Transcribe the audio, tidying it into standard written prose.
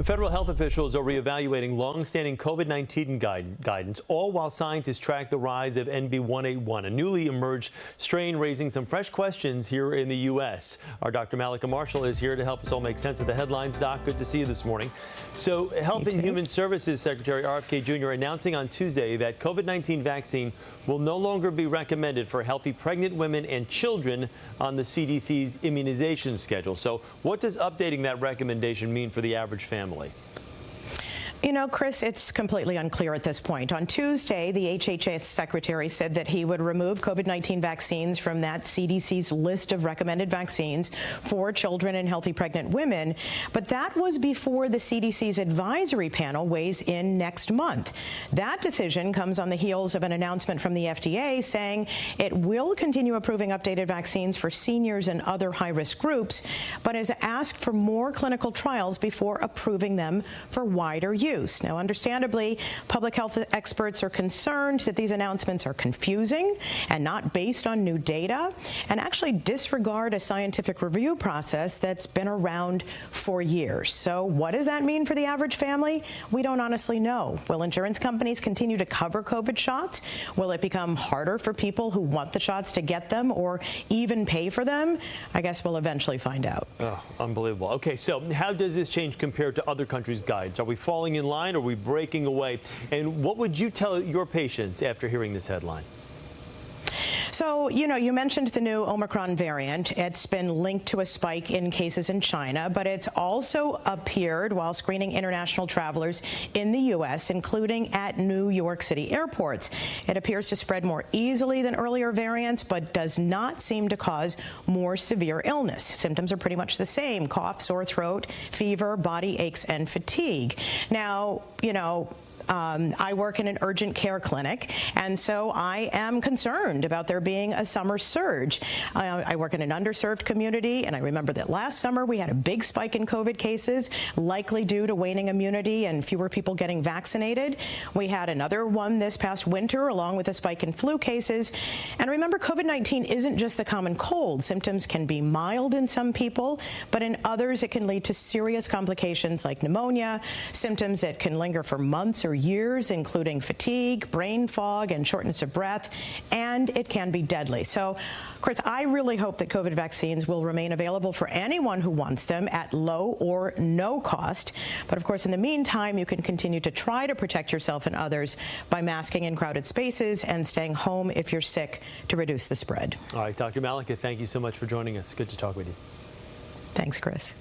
Federal health officials are reevaluating long-standing COVID-19 guidance, all while scientists track the rise of NB181, a newly emerged strain raising some fresh questions here in the U.S. Our Dr. Mallika Marshall is here to help us all make sense of the headlines. Doc, good to see you this morning. So, Health and Human Services Secretary RFK Jr. announcing on Tuesday that COVID-19 vaccine will no longer be recommended for healthy pregnant women and children on the CDC's immunization schedule. So, what does updating that recommendation mean for the average family? You know, Chris, it's completely unclear at this point. On Tuesday, the HHS secretary said that he would remove COVID-19 vaccines from that CDC's list of recommended vaccines for children and healthy pregnant women. But that was before the CDC's advisory panel weighs in next month. That decision comes on the heels of an announcement from the FDA saying it will continue approving updated vaccines for seniors and other high-risk groups, but has asked for more clinical trials before approving them for wider use. Now, understandably, public health experts are concerned that these announcements are confusing and not based on new data, and actually disregard a scientific review process that's been around for years. So what does that mean for the average family? We don't honestly know. Will insurance companies continue to cover COVID shots? Will it become harder for people who want the shots to get them or even pay for them? I guess we'll eventually find out. Oh, unbelievable. Okay, so how does this change compare to other countries' guides? Are we falling in line? Or are we breaking away? And what would you tell your patients after hearing this headline? So, you know, you mentioned the new Omicron variant. It's been linked to a spike in cases in China, but it's also appeared while screening international travelers in the U.S., including at New York City airports. It appears to spread more easily than earlier variants, but does not seem to cause more severe illness. Symptoms are pretty much the same: cough, sore throat, fever, body aches, and fatigue. Now, you know, I work in an urgent care clinic, and so I am concerned about there being a summer surge. I work in an underserved community, and I remember that last summer we had a big spike in COVID cases, likely due to waning immunity and fewer people getting vaccinated. We had another one this past winter, along with a spike in flu cases. And remember, COVID-19 isn't just the common cold. Symptoms can be mild in some people, but in others it can lead to serious complications like pneumonia, symptoms that can linger for months or years, including fatigue, brain fog, and shortness of breath, and it can be deadly. So, Chris, I really hope that COVID vaccines will remain available for anyone who wants them at low or no cost. But of course, in the meantime, you can continue to try to protect yourself and others by masking in crowded spaces and staying home if you're sick to reduce the spread. All right, Dr. Mallika, thank you so much for joining us. Good to talk with you. Thanks, Chris.